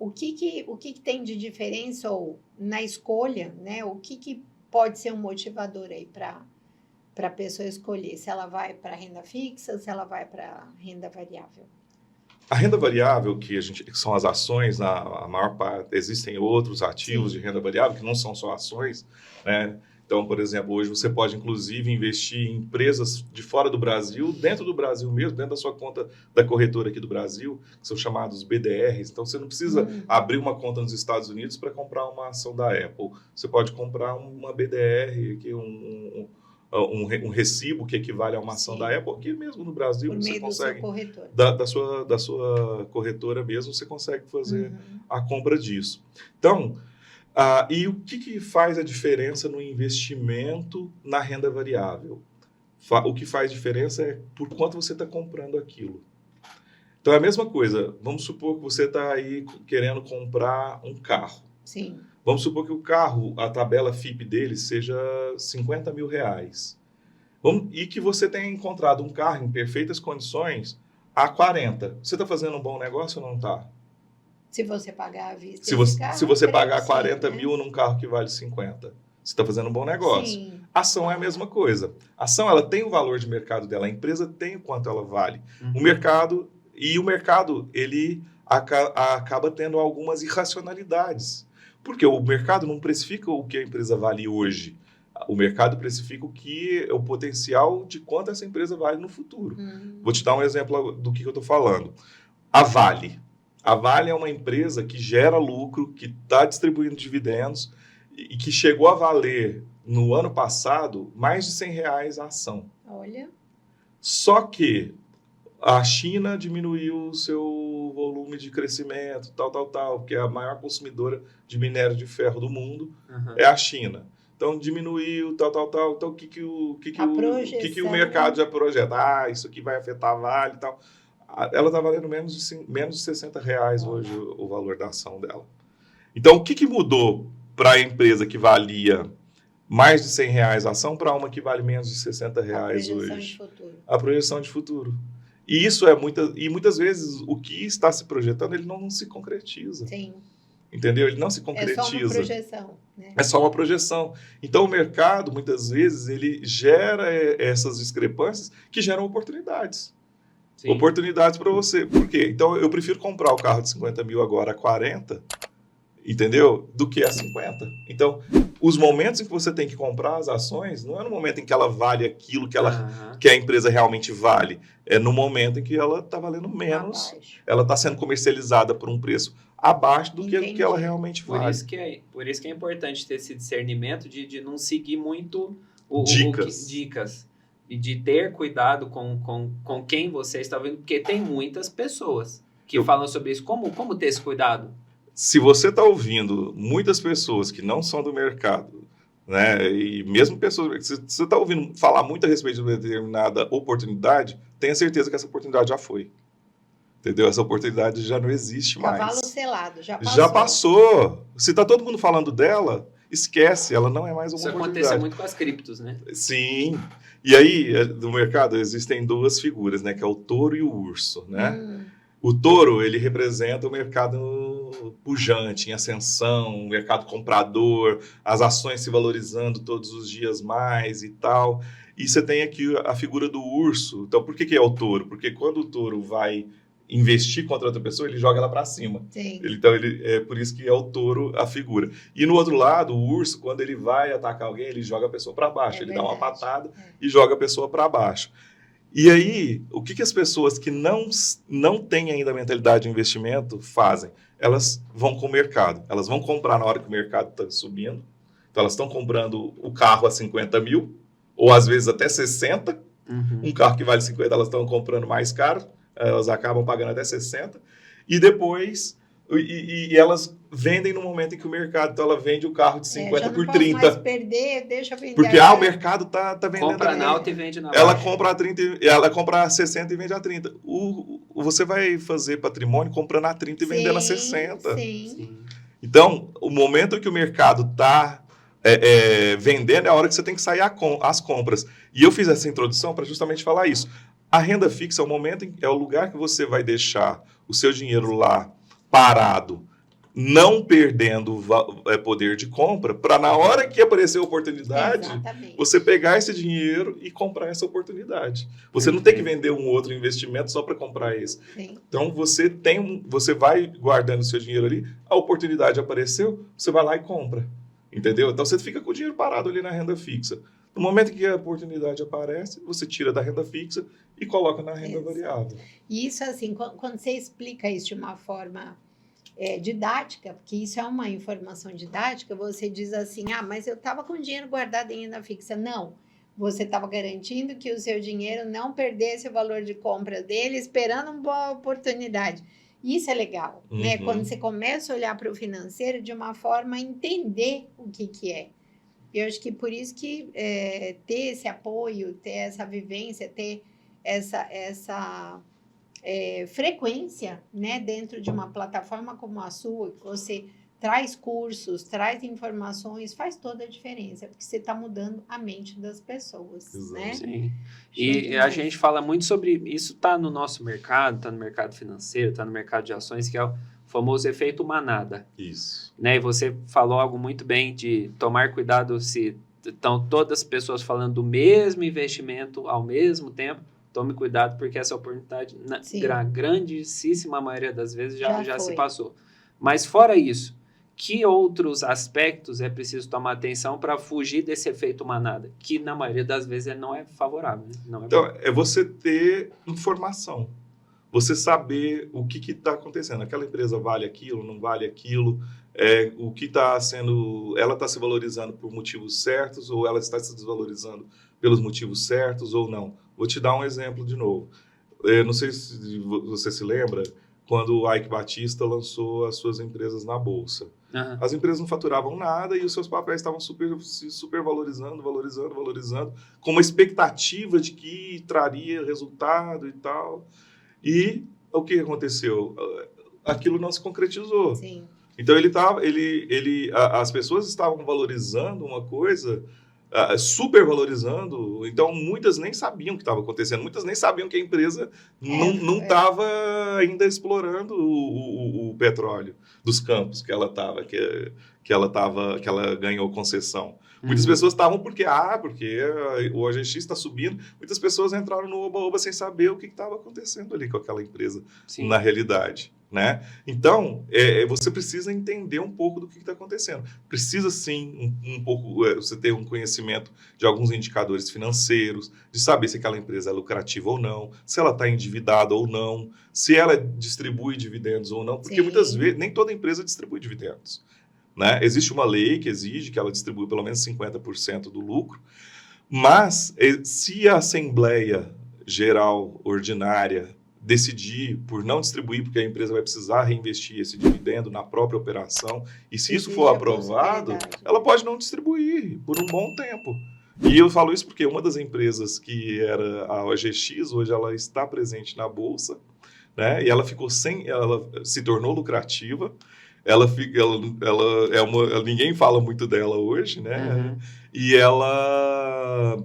o que tem de diferença ou na escolha, né? O que pode ser um motivador aí para a pessoa escolher se ela vai para renda fixa, se ela vai para renda variável? A renda variável, que são as ações, a maior parte, existem outros ativos Sim. de renda variável que não são só ações, né? Então, por exemplo, hoje você pode, inclusive, investir em empresas de fora do Brasil, dentro do Brasil mesmo, dentro da sua conta da corretora aqui do Brasil, que são chamados BDRs. Então, você não precisa abrir uma conta nos Estados Unidos para comprar uma ação da Apple. Você pode comprar uma BDR, que um recibo que equivale a uma ação da Apple, aqui mesmo no Brasil, por você meio consegue, do seu corretor. da sua corretora mesmo, você consegue fazer a compra disso. Então, e o que faz a diferença no investimento na renda variável? O que faz diferença é por quanto você está comprando aquilo. Então, é a mesma coisa. Vamos supor que você está aí querendo comprar um carro. Sim. Vamos supor que o carro, a tabela FIPE dele seja R$50 mil. E que você tenha encontrado um carro em perfeitas condições a 40. Você está fazendo um bom negócio ou não está? Se você pagar à vista se você pagar 40 mil num carro que vale 50, você está fazendo um bom negócio. Sim. Ação é a mesma coisa. A ação, ela tem o valor de mercado dela. A empresa tem o quanto ela vale. O mercado, ele acaba tendo algumas irracionalidades. Porque o mercado não precifica o que a empresa vale hoje. O mercado precifica o potencial de quanto essa empresa vale no futuro. Vou te dar um exemplo do que eu estou falando. A Vale. A Vale é uma empresa que gera lucro, que está distribuindo dividendos e que chegou a valer, no ano passado, mais de R$100 a ação. Olha. Só que a China diminuiu o seu volume de crescimento, tal, porque a maior consumidora de minério de ferro do mundo é a China. Então, diminuiu, tal. Então, o que o mercado já projeta? Isso aqui vai afetar a Vale e tal. Ela está valendo menos de R$60 hoje o valor da ação dela. Então, o que mudou para a empresa que valia mais de R$100 a ação para uma que vale menos de R$60 hoje? A projeção de futuro. E isso muitas vezes o que está se projetando, ele não se concretiza. Sim. Entendeu? Ele não se concretiza. É só uma projeção. Né? É só uma projeção. Então, o mercado, muitas vezes, ele gera essas discrepâncias que geram oportunidades. Sim. Oportunidades para você. Por quê? Então, eu prefiro comprar o carro de 50 mil agora a 40, entendeu? Do que a 50. Então, os momentos em que você tem que comprar as ações, não é no momento em que ela vale aquilo que a empresa realmente vale. É no momento em que ela está valendo menos. Abaixo. Ela está sendo comercializada por um preço abaixo do que ela realmente vale. Por isso que é importante ter esse discernimento de não seguir muito dicas. E de ter cuidado com quem você está vendo, porque tem muitas pessoas que falam sobre isso. Como ter esse cuidado? Se você está ouvindo muitas pessoas que não são do mercado, né, e mesmo pessoas... Se você está ouvindo falar muito a respeito de uma determinada oportunidade, tenha certeza que essa oportunidade já foi. Entendeu? Essa oportunidade já não existe mais. Cavalo selado, já passou. Já passou. Se está todo mundo falando dela, esquece, ela não é mais uma oportunidade. Isso acontece muito com as criptos, né? Sim. E aí, no mercado, existem duas figuras, né? Que é o touro e o urso, né? O touro, ele representa o mercado pujante, em ascensão, o mercado comprador, as ações se valorizando todos os dias mais e tal. E você tem aqui a figura do urso. Então, por que é o touro? Porque quando o touro vai investir contra outra pessoa, ele joga ela para cima. Sim. Então, é por isso que é o touro a figura. E no outro lado, o urso, quando ele vai atacar alguém, ele joga a pessoa para baixo. Ele dá uma patada e joga a pessoa para baixo. E aí, o que as pessoas que não têm ainda a mentalidade de investimento fazem? Elas vão com o mercado. Elas vão comprar na hora que o mercado está subindo. Então, elas estão comprando o carro a 50 mil, ou às vezes até 60. Um carro que vale 50, elas estão comprando mais caro. Elas acabam pagando até 60. E depois... E elas vendem no momento em que o mercado... Então, ela vende o carro de 50 por 30. Mais perder, deixa vender. Porque o mercado tá vendendo... Compra na alta e vende na ela baixa. compra a 30, ela compra a 60 e vende a 30. Você vai fazer patrimônio comprando a 30 e vendendo a 60. Sim. Então, o momento em que o mercado está vendendo é a hora que você tem que sair às compras. E eu fiz essa introdução para justamente falar isso. A renda fixa é o lugar que você vai deixar o seu dinheiro lá parado não perdendo poder de compra, para na hora que aparecer a oportunidade, Exatamente. você pegar esse dinheiro e comprar essa oportunidade. Você não tem que vender um outro investimento só para comprar esse. Sim. Então, você vai guardando seu dinheiro ali, a oportunidade apareceu, você vai lá e compra. Entendeu? Então, você fica com o dinheiro parado ali na renda fixa. No momento que a oportunidade aparece, você tira da renda fixa e coloca na renda variável. E isso, assim, quando você explica isso de uma forma didática, porque isso é uma informação didática, você diz assim, mas eu estava com dinheiro guardado em renda fixa. Não, você estava garantindo que o seu dinheiro não perdesse o valor de compra dele, esperando uma boa oportunidade. Isso é legal, né? Quando você começa a olhar para o financeiro de uma forma a entender o que é. Eu acho que por isso que ter esse apoio, ter essa vivência, ter essa frequência, né, dentro de uma plataforma como a sua, que você traz cursos, traz informações, faz toda a diferença, porque você está mudando a mente das pessoas, né? Sim. E a gente fala muito sobre isso, está no nosso mercado, está no mercado financeiro, está no mercado de ações, que é o famoso efeito manada. Isso. Né? E você falou algo muito bem de tomar cuidado se estão todas as pessoas falando do mesmo investimento ao mesmo tempo. Tome cuidado, porque essa oportunidade, na grandíssima maioria das vezes, já se passou. Mas fora isso, que outros aspectos é preciso tomar atenção para fugir desse efeito manada? Que na maioria das vezes ele não é favorável. Né? Não é então, bom. é você ter informação. Você saber o que está acontecendo. Aquela empresa vale aquilo, não vale aquilo. O que está sendo... Ela está se valorizando por motivos certos ou ela está se desvalorizando pelos motivos certos ou não. Vou te dar um exemplo de novo. Não sei se você se lembra, quando o Ike Batista lançou as suas empresas na Bolsa. Uhum. As empresas não faturavam nada e os seus papéis estavam se super valorizando, com uma expectativa de que traria resultado e tal. E o que aconteceu? Aquilo não se concretizou. Sim. Então, as pessoas estavam valorizando uma coisa... super valorizando, então muitas nem sabiam o que estava acontecendo, muitas nem sabiam que a empresa não estava ainda explorando o petróleo dos campos que ela ganhou concessão. Muitas pessoas estavam porque o OGX está subindo, muitas pessoas entraram no oba-oba sem saber o que estava acontecendo ali com aquela empresa. Sim. Na realidade. Né? Então, você precisa entender um pouco do que está acontecendo. Precisa, sim, um pouco, você ter um conhecimento de alguns indicadores financeiros, de saber se aquela empresa é lucrativa ou não, se ela está endividada ou não, se ela distribui dividendos ou não, porque sim. Muitas vezes, nem toda empresa distribui dividendos. Né? Existe uma lei que exige que ela distribua pelo menos 50% do lucro, mas se a Assembleia Geral Ordinária decidir por não distribuir, porque a empresa vai precisar reinvestir esse dividendo na própria operação, e se isso for aprovado, ela pode não distribuir por um bom tempo. E eu falo isso porque uma das empresas que era a OGX, hoje ela está presente na Bolsa, né? E ela se tornou lucrativa, ninguém fala muito dela hoje, né? Uhum. E ela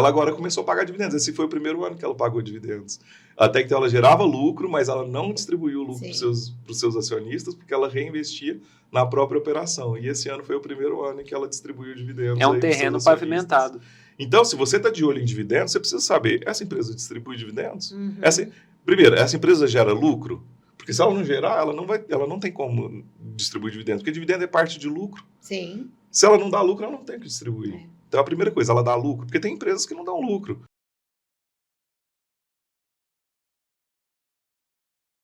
agora começou a pagar dividendos. Esse foi o primeiro ano que ela pagou dividendos. Até que ela gerava lucro, mas ela não distribuiu o lucro para os seus acionistas, porque ela reinvestia na própria operação. E esse ano foi o primeiro ano em que ela distribuiu dividendos. É um terreno pavimentado. Então, se você está de olho em dividendos, você precisa saber, essa empresa distribui dividendos? Uhum. Primeiro, essa empresa gera lucro? Porque se ela não gerar, ela não tem como distribuir dividendos, porque dividendo é parte de lucro. Sim. Se ela não dá lucro, ela não tem que distribuir. Então, a primeira coisa, ela dá lucro, porque tem empresas que não dão lucro.